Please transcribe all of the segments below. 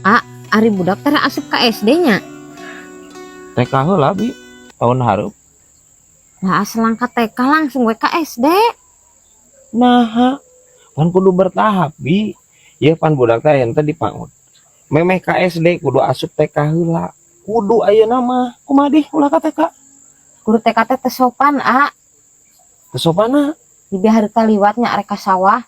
Ah, ari budak teh asup ka SD-nya. TK heula bi tahun hareup. Lah selangkah TK langsung we ka SD. Nah, pan kudu bertahap bi. Ieu pan budak teh ente dipangut. Memeh ka SD kudu asup TK heula. Kudu ayeuna mah kumaha deh ulah ka TK. Guru TK teh sopan, Teu sopana. di hari kaliwatnya arek ka sawah.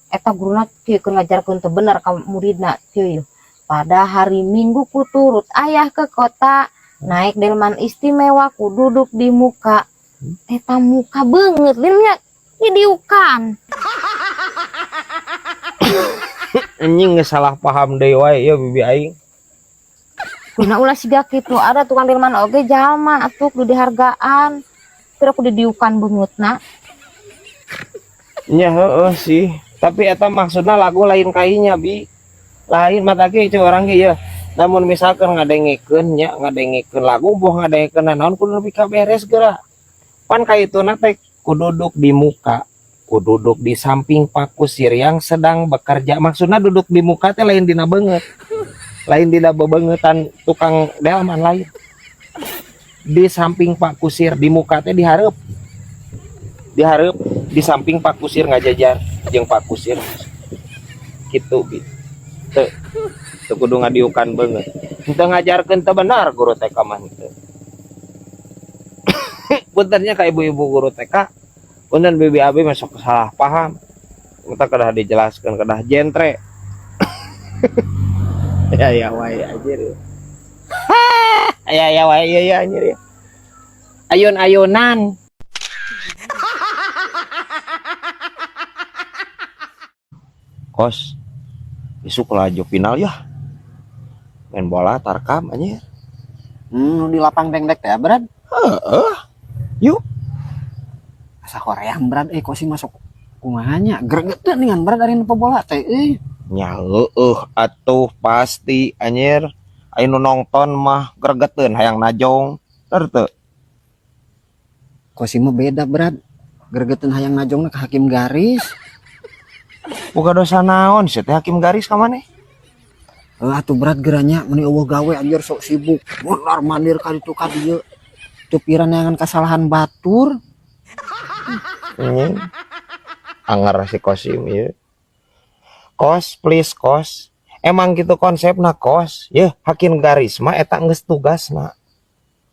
Eta guruna kieu keur ngajarkeun teu bener ka muridna kieu. Pada hari Minggu ku turut ayah ke kota, naik delman istimewa ku duduk di muka. Eta muka beungeut limnya didiukan. Anjing geus salah paham deui wae ieu bibi aing. Guna ulah siga kitu, ada tukang delman oge jalma atuh kudu dihargaan. Terus kudu didiukan beungeutna. Nya heueuh sih, tapi eta maksudna lagu lain kainya bi. Lain mata ge ceu orang ge ya. Namun misalkan ngadengikeun nya, ngadengikeun lagu boh ngadengikeun naon kudu nepi ka beres geura. Pan kaituna teh kududuk di muka, kududuk di samping Pak Kusir yang sedang bekerja. Maksudna duduk di muka teh lain dina beungeut. Lain dina bebeungetan tukang delman lain. Di samping Pak Kusir di muka teh dihareup. Dihareup di samping Pak Kusir ngajajar jeung Pak Kusir. Kitu bi. Teu kudu ngadiukan beungeut. Henteu ngajarkeun teu benar guru TK mah henteu. Puntennya ka ibu-ibu guru TK, punten bibi abi masuk salah paham. Kita kedah dijelaskeun kedah jentre. Ya wae anjir. Ya wae ya anjir ya. Ayun-ayunan. Kos. Isuk laju final ya. Main bola tarkam anjir. Di lapang dengdek teh Brad. Heeh. Yuk. Asa Korea Brad kok sih masuk kumahanya gregetan dengan Brad ari nu bola teh Nya heueuh atuh pasti anjir. Anu nonton mah gregeteun hayang najong. Teu. Kok sih mah beda Brad. Gregetan hayang najongna ke hakim garis. Boga dosa naon sih teh hakim garis ka maneh? Atuh Brad geranya meni eueuh gawe anjir sok sibuk. Mondar mandir ka ditu ka dieu. Teu piranangan kesalahan batur. Angar si Kosim ya. Kos please kos. Emang gitu konsepna kos. Ya hakim garis mah eta geus tugasna.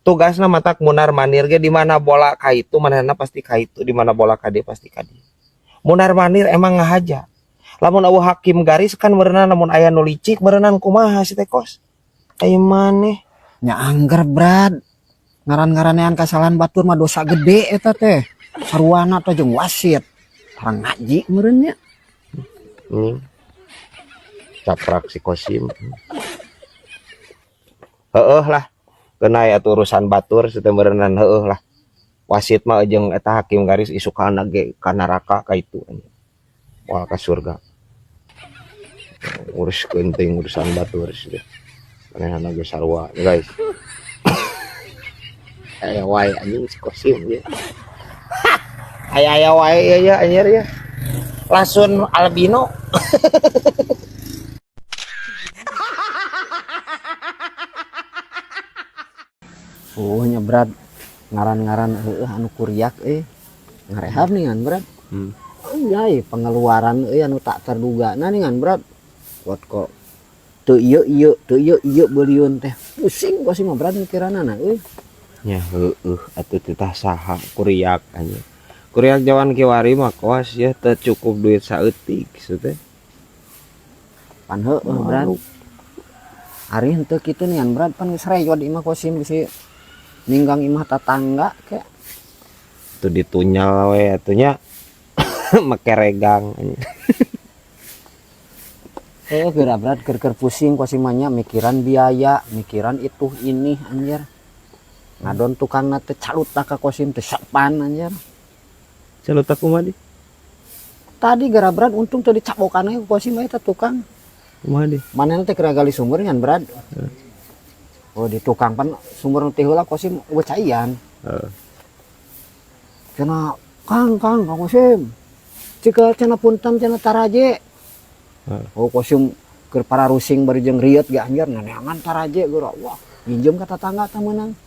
Tugasna mata munar mandir ge di mana bola ka itu manehna pasti ka itu, di mana bola ka dieu pasti ka dieu. Munar mandir emang ngahaja. Lamun eueuh hakim garis kan berenang namun aya nu licik berenang kumaha si teh kos. Aya maneh Nya angger Brad. Ngaran-ngaranean kesalahan batur mah dosa gede eta teh. Saruana teh jeung wasit. Tarang ngaji meureun nya. Caprak si Kosim. Heueuh lah. Keuna aya urusan batur teu berenang heueuh lah. Wasit mah jeung eta hakim garis isukana ge ka neraka ka itu. Wah ka surga. Urus penting urusan batur sih. Manehna ge sarua guys. Aya wae anjing si Kosim ya. Aya wae ya anjir ya. Lasun albino. Nya Brad. Ngaran-ngaran anu kuriak ngarehab ningan Brad. Anjay pengeluaran anu tak terduga ningan Brad. Kok teu ieu beulieun teh. Pusing pasti mah Brad mikiranana Nya heueuh atuh titah saha kuriak anjir. Kuriak jawan kiwari mah kos ya teu cukup duit saeutik kitu teh. Pan heueuh Brad. Ari henteu kitu ningan Brad pan geus reyod imah Kosim bisi ninggang imah tetangga ke. Tuh ditunyal we atunya make regang. Geura Brad keur pusing Kosim nya mikiran biaya, mikiran itu ini anjir. Ngadon tukangna teh caluta ka Kosim teh sapan anjir. Caluta kumaha di? Tadi geura Brad untung teu dicabokan ku Kosim eta tukang. Kumaha di? Manehna teh keur gali sumur ngan Brad. Oh di tukang pan sumur nu teh heula Kosim eueuh caian. Cenah Kang Kosim. Cika cenah punten cenah taraje. Oh Kosim keur para rusing bari jeung riet ge anjir neangan taraje geura wah minjem ka tetangga teh meunang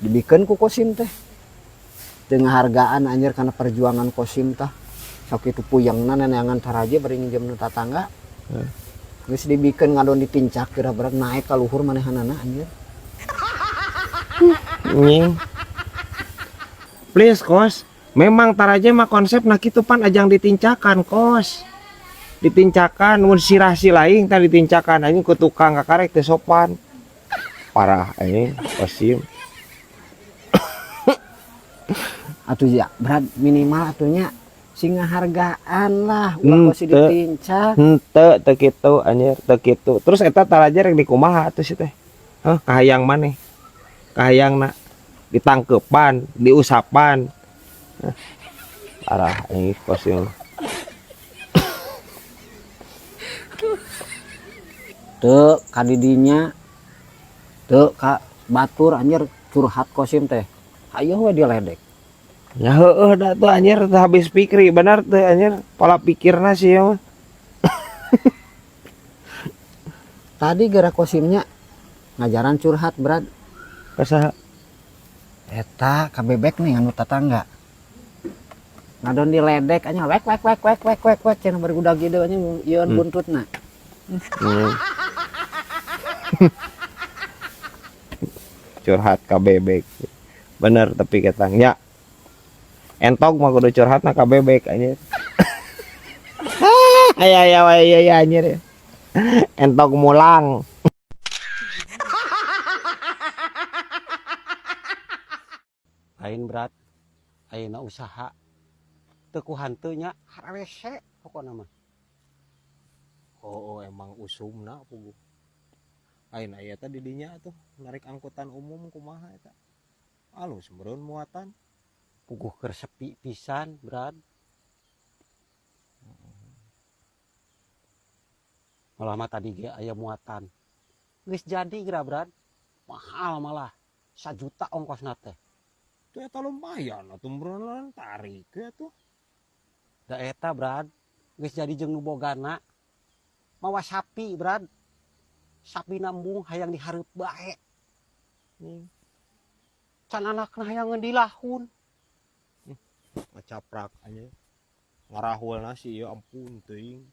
dibikeun ku Kosim teh teu ngahargaan anjir kana perjuangan Kosim tah sok itu puyengna neangan taraje bari nginjem tetangga geus dibikeun ngadon ditincak geura berat naik ka luhur manehanana anjir nying please kos memang taraje mah konsep nah kitu pan ajang ditincakan kos ditincakan mun sirah silaing tah ditincakan anjing ku tukang kakarek teu sopan parah anjing Kosim atuh ya berat minimal atunya sing ngahargaan lah ulah kosi ditincak henteu teu kitu anjir teu kitu terus eta taraje rek dikumaha atuh si teh kahayang maneh kahayangna ditangkepan diusapan parah ini Kosim teu kadidinya teu ka batur anjir curhat Kosim teh hayo we diledek ya heueuh da tuh anjir teu habis pikir bener teh anjir pola pikirna sih ya mah tadi gara Kosimnya ngajaran curhat berat kasaha eta ka bebek nih anu tetangga ngadon diledek anya wek cenah bari budak gitu anya yeun buntutna curhat ka bebek bener tapi ketangnya entog mah kudu curhatna ka bebek anjir aya anjir entog mulang lain berat ayeuna usaha teu ku hanteunya harese pokona mah oh emang usumna puguh lain aya teh di dinya tuh narik angkutan umum kumaha eta alus meureun muatan puguh keur sepi pisan berat malah mah tadi ge aya muatan geus jadi geura berat mahal malah 1 juta ongkosna teh itu eta lumayan atuh meureun tarik ya tuh da eta berat geus jadi jeung nu bogana mawa sapi berat sapi nambung hayang dihareup bae can anakna hayang dilahun ngacaprak aja ngarahulna sih ya ampun teuing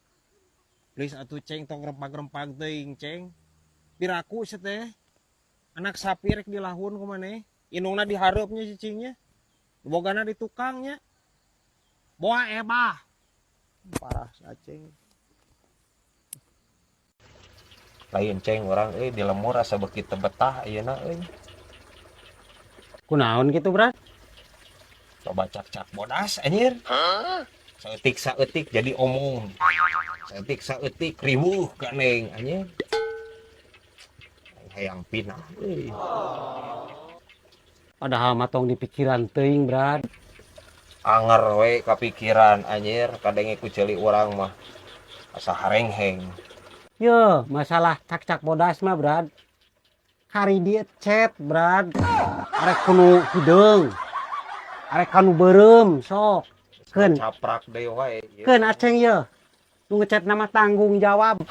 please atuh ceng tong rempag-rempag teuing ceng biraku sih teh anak sapi rek dilahun kumaneh indungna dihareupnya cicingnya bogana di tukangnya boa ebah parah si aceng lain ceng orang di lemur asa beuki teu betah ayeuna kunaon gitu berat coba cak-cak bodas anjir saeutik jadi omong saeutik riweuh ka neng anjir hayang pinah padahal matong di pikiran teuing berat anger we kapikiran anjir kadenge ku ceuli urang mah asa harengheng yo masalah cak-cak bodas mah berat hari dia chat berat arek kuno hideung arek kanu beureum sok keun caprak deui wae keun aceng ye nu ngechat nama tanggung jawab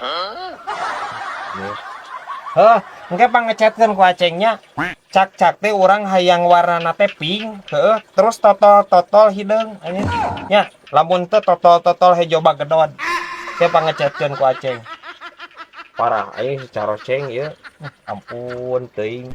heuh engke pangecetkeun ku acengnya cak-cak teh urang hayang warnana teh pink heuh terus totol hideung anjir nya lamun teu totol hejo bagedon teh pangecetkeun ku aceng parah aing secara ceng ieu ampun teuing